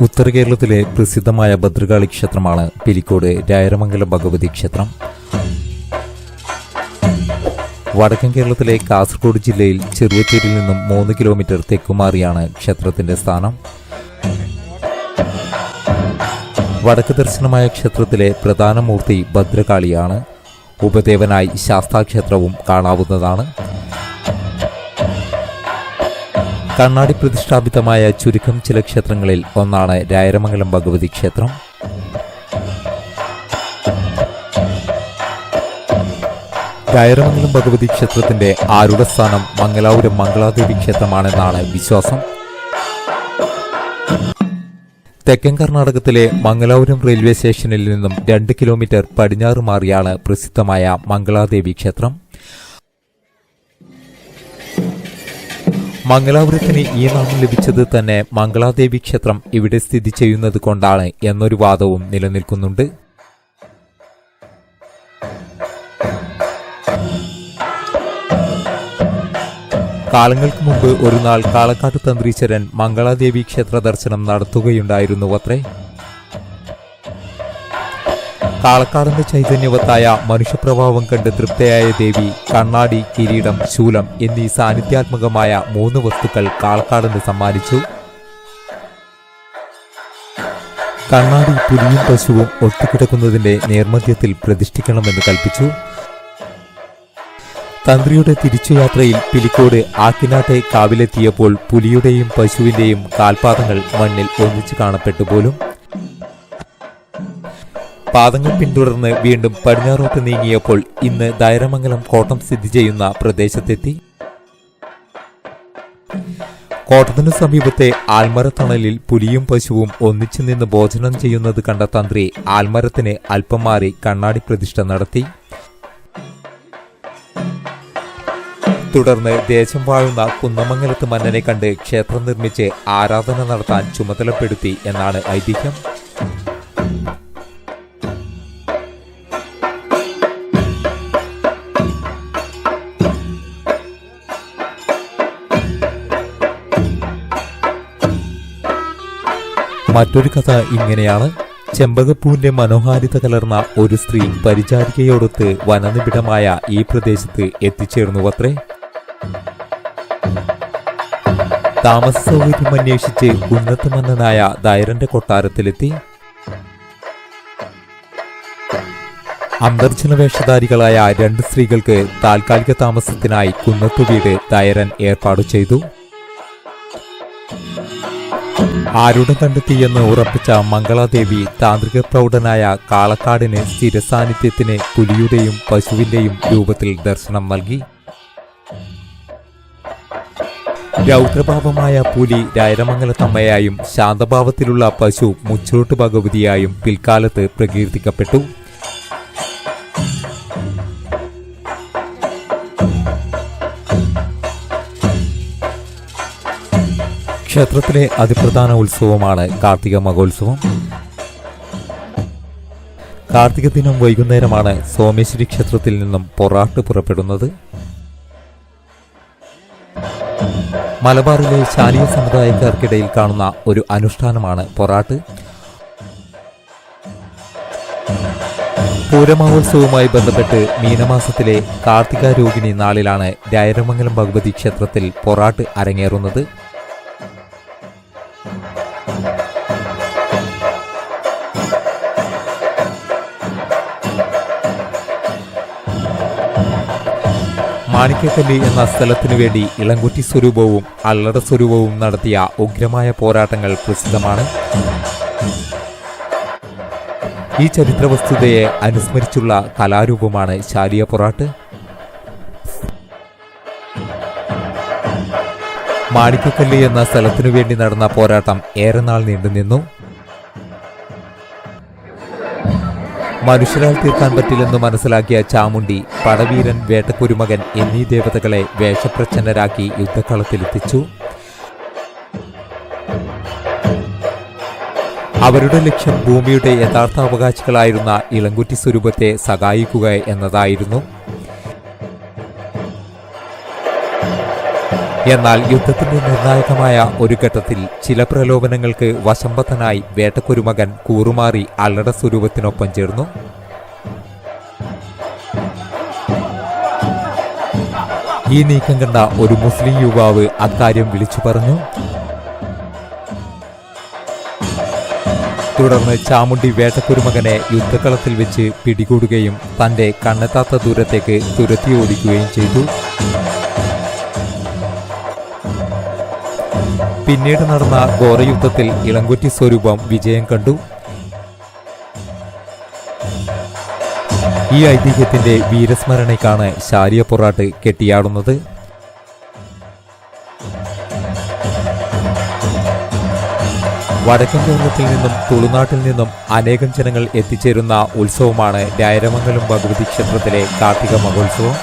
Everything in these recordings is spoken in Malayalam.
ഉത്തര കേരളത്തിലെ പ്രസിദ്ധമായ ഭദ്രകാളി ക്ഷേത്രമാണ് പിലിക്കോട് രായരമംഗലം ഭഗവതി ക്ഷേത്രം. വടക്കൻ കേരളത്തിലെ കാസർഗോഡ് ജില്ലയിൽ ചെറുവത്തൂരിൽ നിന്നും 3 കിലോമീറ്റർ തെക്കുമാറിയാണ് ക്ഷേത്രത്തിന്റെ സ്ഥാനം. വടക്ക് ദർശനമായ ക്ഷേത്രത്തിലെ പ്രധാന മൂർത്തി ഭദ്രകാളിയാണ്. ഉപദേവനായി ശാസ്താക്ഷേത്രവും കാണാവുന്നതാണ്. കണ്ണാടി പ്രതിഷ്ഠാപിതമായ ചുരുക്കം ചില ക്ഷേത്രങ്ങളിൽ ഒന്നാണ് രായരമംഗലം ഭഗവതി ക്ഷേത്രം. രായരമംഗലം ഭഗവതി ക്ഷേത്രത്തിന്റെ ആരുടെ സ്ഥാനം മംഗലാപുരം മംഗളാദേവി ക്ഷേത്രമാണെന്നാണ് വിശ്വാസം. തെക്കൻ കർണാടകത്തിലെ മംഗലാപുരം റെയിൽവേ സ്റ്റേഷനിൽ നിന്നും 2 കിലോമീറ്റർ പടിഞ്ഞാറ് മാറിയാണ് പ്രസിദ്ധമായ മംഗളാദേവി ക്ഷേത്രം. മംഗലാപുരത്തിന് ഈ നാമം ലഭിച്ചത് തന്നെ മംഗളാദേവി ക്ഷേത്രം ഇവിടെ സ്ഥിതി ചെയ്യുന്നത് കൊണ്ടാണ് എന്നൊരു വാദവും നിലനിൽക്കുന്നുണ്ട്. കാലങ്ങൾക്ക് മുമ്പ് ഒരു നാൾ കാളക്കാട്ട് തന്ത്രീശ്വരൻ മംഗളാദേവി ക്ഷേത്ര ദർശനം നടത്തുകയുണ്ടായിരുന്നുവത്രേ. കാളക്കാടിന്റെ ചൈതന്യവത്തായ മനുഷ്യപ്രഭാവം കണ്ട് തൃപ്തയായ ദേവി കണ്ണാടി, കിരീടം, ശൂലം എന്നീ സാന്നിധ്യാത്മകമായ 3 വസ്തുക്കൾ കാളക്കാടിന് സമ്മാനിച്ചു. കണ്ണാടി പുലിയും പശുവും ഒത്തുകിടക്കുന്നതിന്റെ നേർമധ്യത്തിൽ പ്രതിഷ്ഠിക്കണമെന്ന് കൽപ്പിച്ചു. തന്ത്രിയുടെ തിരിച്ചുയാത്രയിൽ പിലിക്കോട് ആക്കിനാട്ടെ കാവിലെത്തിയപ്പോൾ പുലിയുടെയും പശുവിന്റെയും കാൽപാദങ്ങൾ മണ്ണിൽ ഒന്നിച്ചു കാണപ്പെട്ടു പോലും. പാദങ്ങൾ പിന്തുടർന്ന് വീണ്ടും പടിഞ്ഞാറോട്ട് നീങ്ങിയപ്പോൾ ഇന്ന് രായരമംഗലം കോട്ടം സ്ഥിതി ചെയ്യുന്ന പ്രദേശത്തെത്തി. കോട്ടത്തിനു സമീപത്തെ ആൽമരത്തണലിൽ പുലിയും പശുവും ഒന്നിച്ചു നിന്ന് ഭോജനം ചെയ്യുന്നത് കണ്ട തന്ത്രി ആൽമരത്തിന് അല്പം മാറി കണ്ണാടി പ്രതിഷ്ഠ നടത്തി. തുടർന്ന് ദേശം വാഴുന്ന കുന്നമംഗലത്ത് മന്നനെ കണ്ട് ക്ഷേത്രം നിർമ്മിച്ച് ആരാധന നടത്താൻ ചുമതലപ്പെടുത്തി എന്നാണ് ഐതിഹ്യം. മറ്റൊരു കഥ ഇങ്ങനെയാണ്. ചെമ്പകപ്പൂവിന്റെ മനോഹാരിത കലർന്ന ഒരു സ്ത്രീ പരിചാരികയോടൊത്ത് വനനിബിഡമായ ഈ പ്രദേശത്ത് എത്തിച്ചേർന്നുവത്രേ. താമസ സൗകര്യം അന്വേഷിച്ച് ഉന്നത മന്നനായ ദയരന്റെ കൊട്ടാരത്തിലെത്തി. അന്തർജന വേഷധാരികളായ 2 സ്ത്രീകൾക്ക് താൽക്കാലിക താമസത്തിനായി കുന്നത്തു വീട് ദയരൻ ഏർപ്പാടു ചെയ്തു. ആരുടെ കണ്ടെത്തിയെന്ന് ഉറപ്പിച്ച മംഗളാദേവി താന്ത്രിക പ്രൗഢനായ കാളക്കാടിന് സ്ഥിരസാന്നിധ്യത്തിന് പുലിയുടെയും പശുവിന്റെയും രൂപത്തിൽ ദർശനം നൽകി. രൗദ്രഭാവമായ പുലി രായരമംഗലത്തമ്മയായും ശാന്തഭാവത്തിലുള്ള പശു മുച്ചോട്ട് ഭഗവതിയായും പിൽക്കാലത്ത് പ്രകീർത്തിക്കപ്പെട്ടു. ക്ഷേത്രത്തിലെ അതിപ്രധാന ഉത്സവമാണ് കാർത്തിക മഹോത്സവം. കാർത്തിക ദിനം വൈകുന്നേരമാണ് സോമേശ്വരി ക്ഷേത്രത്തിൽ നിന്നും പൊറാട്ട് പുറപ്പെടുന്നത്. മലബാറിലെ ശാലിയ സമുദായക്കാർക്കിടയിൽ കാണുന്ന ഒരു അനുഷ്ഠാനമാണ് പൊറാട്ട്. പൂരമഹോത്സവവുമായി ബന്ധപ്പെട്ട് മീനമാസത്തിലെ കാർത്തിക രോഹിണി നാളിലാണ് രായരമംഗലം ഭഗവതി ക്ഷേത്രത്തിൽ പൊറാട്ട് അരങ്ങേറുന്നത്. മാണിക്കക്കല്ല് എന്ന സ്ഥലത്തിനു വേണ്ടി ഇളങ്കുറ്റി സ്വരൂപവും അള്ളട സ്വരൂപവും നടത്തിയ ഉഗ്രമായ പോരാട്ടങ്ങൾ പ്രസിദ്ധമാണ്. ഈ ചരിത്രവസ്തുതയെ അനുസ്മരിച്ചുള്ള കലാരൂപമാണ് ശാലിയ പൊറാട്ട്. മാണിക്കക്കല്ല് എന്ന സ്ഥലത്തിനു വേണ്ടി നടന്ന പോരാട്ടം ഏറെ നാൾ നീണ്ടുനിന്നു. മനുഷ്യരാൽ തീർക്കാൻ പറ്റില്ലെന്ന് മനസ്സിലാക്കിയ ചാമുണ്ടി പടവീരൻ, വേട്ടക്കുരുമകൻ എന്നീ ദേവതകളെ വേഷപ്രച്ഛന്നരാക്കി യുദ്ധക്കളത്തിലെത്തിച്ചു. അവരുടെ ലക്ഷ്യം ഭൂമിയുടെ യഥാർത്ഥ അവകാശികളായിരുന്ന ഇളങ്കുറ്റി സ്വരൂപത്തെ സഹായിക്കുക എന്നതായിരുന്നു. എന്നാൽ യുദ്ധത്തിന്റെ നിർണായകമായ ഒരു ഘട്ടത്തിൽ ചില പ്രലോഭനങ്ങൾക്ക് വശംബദ്ധനായി വേട്ടക്കൊരുമകൻ കൂറുമാറി അല്ലട സ്വരൂപത്തിനൊപ്പം ചേർന്നു. ഈ നീക്കം കണ്ട ഒരു മുസ്ലിം യുവാവ് അക്കാര്യം വിളിച്ചു പറഞ്ഞു. തുടർന്ന് ചാമുണ്ഡി വേട്ടക്കുരുമകനെ യുദ്ധക്കളത്തിൽ വെച്ച് പിടികൂടുകയും തന്റെ കണ്ണെത്താത്ത ദൂരത്തേക്ക് തുരത്തി ഓടിക്കുകയും ചെയ്തു. പിന്നീട് നടന്ന ഘോരയുദ്ധത്തിൽ ഇളങ്കുറ്റി സ്വരൂപം വിജയം കണ്ടു. ഈ ഐതിഹ്യത്തിന്റെ വീരസ്മരണയ്ക്കാണ് ശാരിയ പൊറാട്ട് കെട്ടിയാടുന്നത്. വടക്കൻ കേരളത്തിൽ നിന്നും തുളുനാട്ടിൽ നിന്നും അനേകം ജനങ്ങൾ എത്തിച്ചേരുന്ന ഉത്സവമാണ് രായരമംഗലം ഭഗവതി ക്ഷേത്രത്തിലെ കാർത്തിക മഹോത്സവം.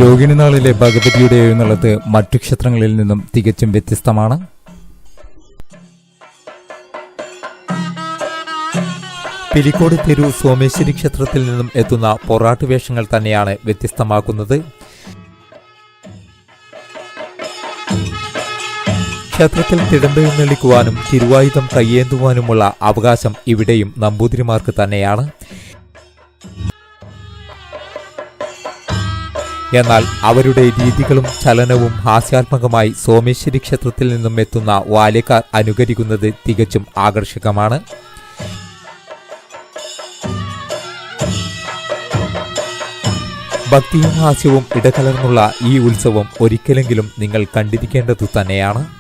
രോഹിണിനാളിലെ ഭഗവതിയുടെ എഴുന്നള്ളത്ത് മറ്റു ക്ഷേത്രങ്ങളിൽ നിന്നും തികച്ചും വ്യത്യസ്തമാണ്. പിലിക്കോട് തെരു സോമേശ്വരി ക്ഷേത്രത്തിൽ നിന്നും എത്തുന്ന പൊറാട്ട് വേഷങ്ങൾ തന്നെയാണ് വ്യത്യസ്തമാക്കുന്നത്. ക്ഷേത്രത്തിൽ തിടമ്പെഴുന്നള്ളിക്കുവാനും തിരുവായുധം കയ്യേന്തുവാനുമുള്ള അവകാശം ഇവിടെയും നമ്പൂതിരിമാർക്ക് തന്നെയാണ്. എന്നാൽ അവരുടെ രീതികളും ചലനവും ഹാസ്യാത്മകമായി സോമേശ്വരി ക്ഷേത്രത്തിൽ നിന്നും എത്തുന്ന വാല്യക്കാർ അനുകരിക്കുന്നത് തികച്ചും ആകർഷകമാണ്. ഭക്തിയും ഹാസ്യവും ഇടകലർന്നുള്ള ഈ ഉത്സവം ഒരിക്കലെങ്കിലും നിങ്ങൾ കണ്ടിരിക്കേണ്ടതു തന്നെയാണ്.